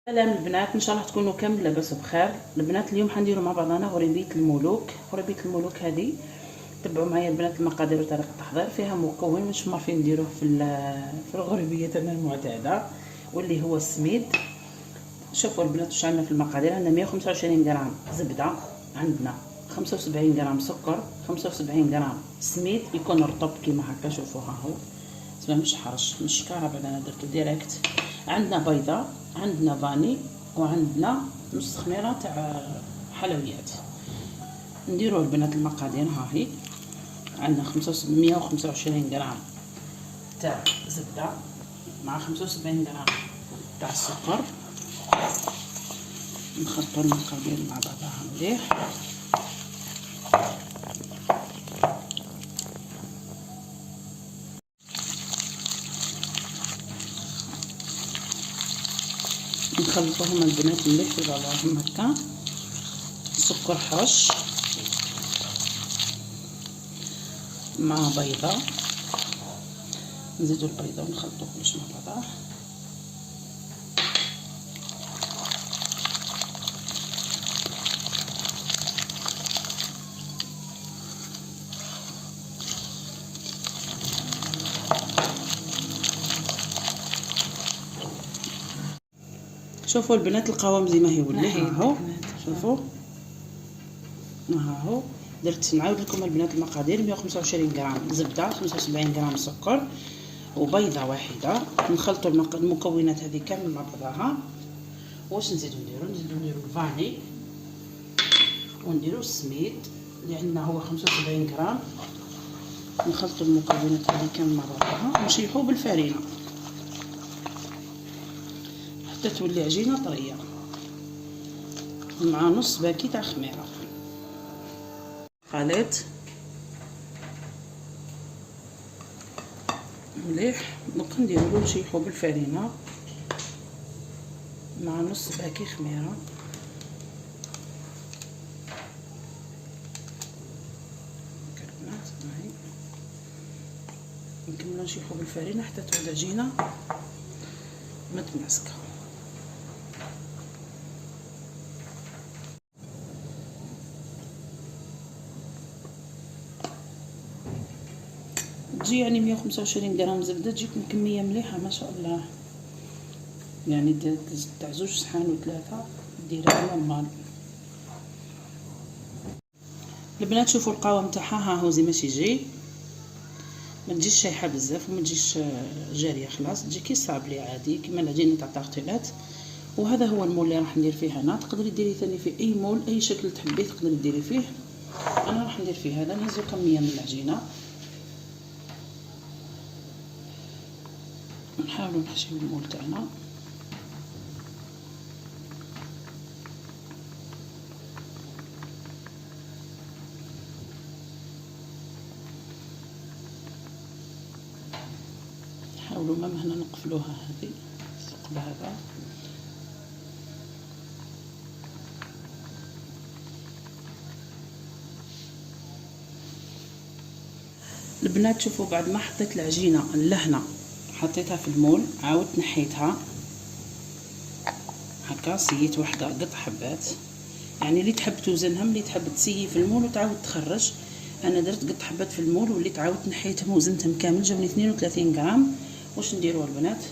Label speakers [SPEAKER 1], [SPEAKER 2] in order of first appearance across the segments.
[SPEAKER 1] سلام البنات، ان شاء الله تكونوا كامل لاباس بخير. البنات اليوم حنديروا مع بعضنا غريبيه الملوك. غريبيه الملوك هذه تبعوا معايا البنات المقادير وطريقه التحضير. فيها مكون مش عارفين نديروه في الغريبيه تاعنا المعتاده واللي هو السميد. شوفوا البنات واش عندنا في المقادير. عندنا 125 غرام زبده، عندنا 75 غرام سكر، 75 غرام سميد يكون رطب كيما هكا. شوفوا ها هو اسمه مش حرش مش كهرباء، انا درته ديريكت. عندنا بيضه، عندنا فاني، وعندنا نص خميره تاع حلويات. نديروا البنات المقادير. ها هي عندنا 125 غرام تاع زبده مع 75 غرام تاع السكر. نخلطوا المقادير مع بعضها مليح. نخلطوهم البنات مليح في بعضهم هكا. سكر حرش مع بيضه، نزيدو البيضه ونخلطو كلش مع بعضه. شوفوا البنات القوام زي ما هي ولا ها هو. شوفوا ها هو. درت نعاود لكم البنات المقادير. 125 غرام زبده، 75 غرام سكر، وبيضه واحده. نخلطوا المكونات هذه كامل مع بعضها. واش نزيدو نديرو الفاني، ونديرو السميد اللي عندنا هو 75 غرام. نخلطوا المكونات هذه كامل مع بعضها ونشيحوا بالفرينه حتى تولي عجينه طريه، مع نص باكي تاع خميره. خليط مليح. دوك نديرو نشيحو بالفرينه مع نص باكي خميره. نكملو نشيحو بالفرينه حتى تولي عجينه متماسكه. تجي يعني 125 غرام زبده تجيكم كميه مليحه ما شاء الله. يعني تاع 2 صحان وثلاثه ديرها نورمال. البنات شوفوا القوام تاعها ها هو زي ماشي يجي. ما تجيش شايحه بزاف وما تجيش جاريه خلاص، تجي كي صابلي عادي كيما العجينه تاع الطاغطيلات. وهذا هو المول اللي راح ندير فيه انا. تقدري ديري ثاني في اي مول اي شكل تحبي تقدري ديري فيه. انا راح ندير فيه هذا. نهزو كميه من العجينه، نحاولوا نحشيو المول تاعنا. نحاولوا مام هنا نقفلوها هذه الثقب هذا. البنات شوفوا بعد ما حطيت العجينه اللهنه حطيتها في المول، عاودت نحيتها هكا. سيت وحده قطع حبات، يعني اللي تحب توزنهم اللي تحب تسيي في المول وتعاود تخرج. انا درت قطع حبات في المول وليت عاودت نحيتهم وزنتهم كامل جاوني 32 غرام. واش نديروا البنات؟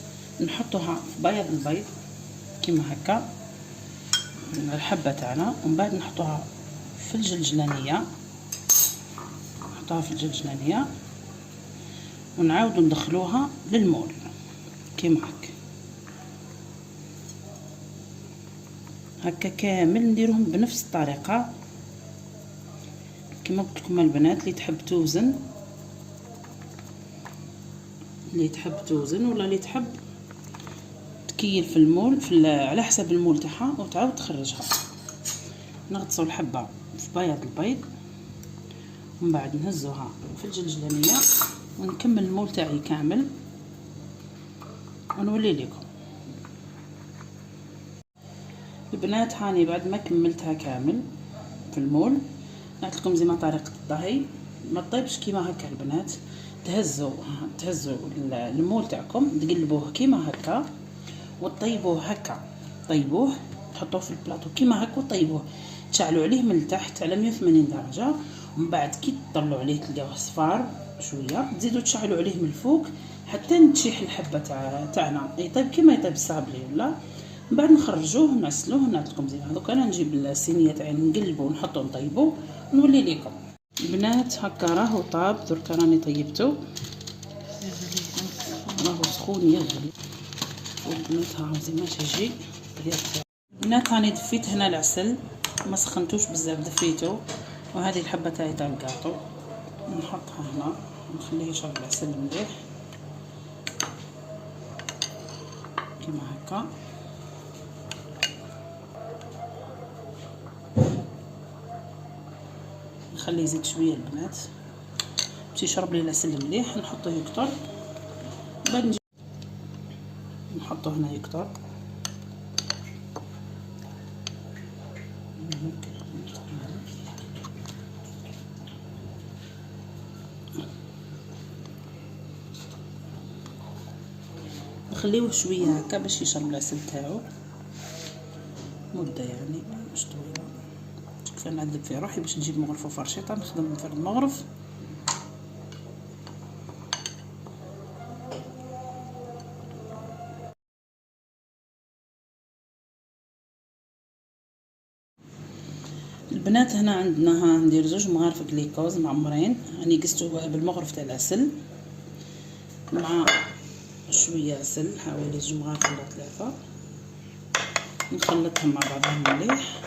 [SPEAKER 1] نحطوها في بياض البيض كيما هكا الحبه تاعنا، ومن بعد نحطوها في الجلجلانيه. نحطوها في الجلجلانيه ونعاودوا ندخلوها للمول كيما هكا كامل. نديرهم بنفس الطريقه كما قلت لكم البنات. اللي تحب توزن ولا اللي تحب تكيل في المول على حسب المول تاعها وتعاود تخرجها. نغطسوا الحبه في بياض البيض ومن بعد نهزوها في الجلجلانيه ونكمل المول تاعي كامل ونولي لكم البنات. هاني بعد ما كملتها كامل في المول نعطيكم زي ما طريقه الطهي. ما طيبش كيما هكا البنات. تهزوا المول تاعكم تقلبوه كيما هكا وتطيبوه هكا طيبوه، تحطوه في البلاطو كيما هكا وطيبوه، تشعلوا عليه من التحت على 180 درجه، ومن بعد كي تطلعوا عليه تلقاوه صفار شويه، تزيدوا تشعلوا عليه من الفوق حتى تشيح الحبه تاعنا يطيب كيما يطيب الصابلي ولا. من بعد نخرجوه نعسلوه ونعطيكم زين. هذوك انا نجيب الصينيه تاعي نقلبو ونحطو نطيبو ونولي ليكم. البنات هكا راهو طاب، درك راني طيبتو راهو سخون يغلي، والبنات هاهم زي ما تجي. البنات راني دفيت هنا العسل، ما سخنتوش بزاف، دفيتو. وهذه الحبه تاعي تاع الكاطو نحطها هنا ونخليه يشرب العسل مليح كيما هكا. نخليه يزيد شويه البنات باش يشرب لي العسل مليح، نحطوه يكتر. بعد نجي نحطوه هنا يكتر. نخليوه شويه هكا باش يشرب العسل تاعو مده، يعني مش طويله. شوف انا نعذب في روحي باش نجيب مغرفه فرشيطه نخدم في المغرف. البنات هنا عندنا ندير 2 مغارف جليكوز معمرين، راني قستو بالمغرف تاع العسل مع شويه عسل، حوالي 2 مغارف ولا 3. نخلطهم مع بعضهم مليح.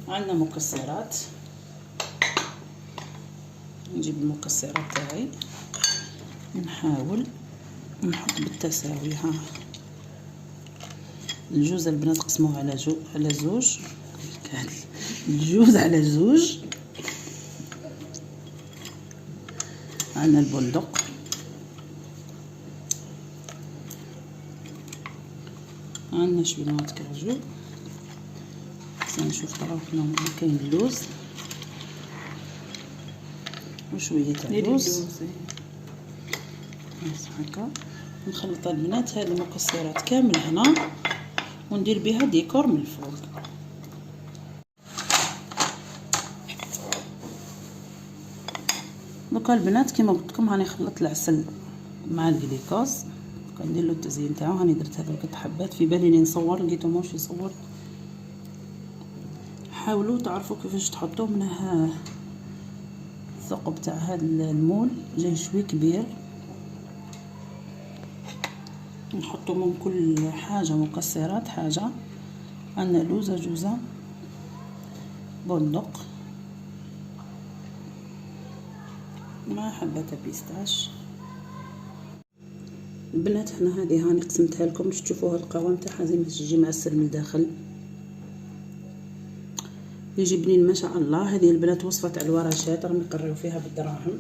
[SPEAKER 1] عندنا مكسرات، نجيب المكسرات تاعي نحاول نحط بالتساوي. ها الجوز البنات قسموه على 2، الجوز على 2. عندنا البندق، عندنا شويه نوات كاجو، نشوف طرافنا كاين اللوز وشويه تاع اللوز هكا. نخلط البنات هذه المكسرات كامل هنا وندير بها ديكور من الفوق. دوكا البنات كيما قلت لكم هاني خلطت العسل مع الجليكوز، كندير له التزيين تاعو. هاني درت هذوك الحبات، في بالي اني نصور لقيتو موش يصور. حاولوا تعرفوا كيفاش تحطوه من الثقب تاع هذا المول جاي شوي كبير. نحطوا من كل حاجه مكسرات حاجه. عندنا لوزه، جوزه، بندق مع حبه بيستاش. البنات هنا هذه هاني قسمتها لكم باش تشوفوها القوام تاعها زي ما تجي معسل من الداخل، يجي بنين ما شاء الله. هذه البنات وصفه تاع الورشات راهم يقريو فيها بالدراهم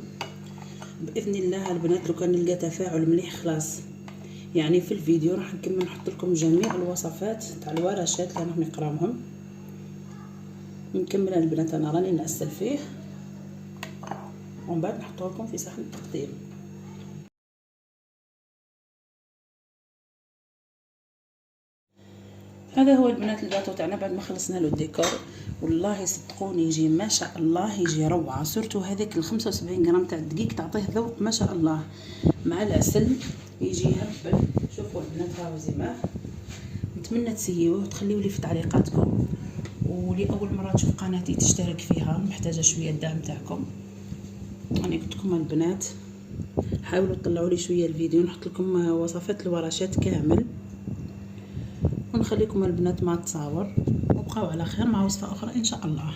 [SPEAKER 1] باذن الله. البنات لو كان نلقى تفاعل مليح خلاص يعني في الفيديو راح نكمل نحط لكم جميع الوصفات تاع الورشات اللي راهم نقراوهم. نكمل البنات انا راني نعسل فيه ومن بعد نحطوه لكم في صحن التقديم. هذا هو البنات الجاتو تاعنا بعد ما خلصنا له الديكور. والله صدقوني يجي ما شاء الله، يجي روعه. سورتو هذيك 75 غرام تاع الدقيق تعطيه ذوق ما شاء الله مع العسل، يجي هبل. شوفوا البنات راهو زيماه. نتمنى تسيوه وتخليوا لي في تعليقاتكم، واللي اول مره تشوف قناتي تشترك فيها، محتاجه شويه الدعم تاعكم. انا قلت لكم البنات حاولوا تطلعوا لي شويه الفيديو، نحط لكم وصفات الورشات كامل، ونخليكم البنات مع التصاور. وبقاو على خير مع وصفه اخرى ان شاء الله.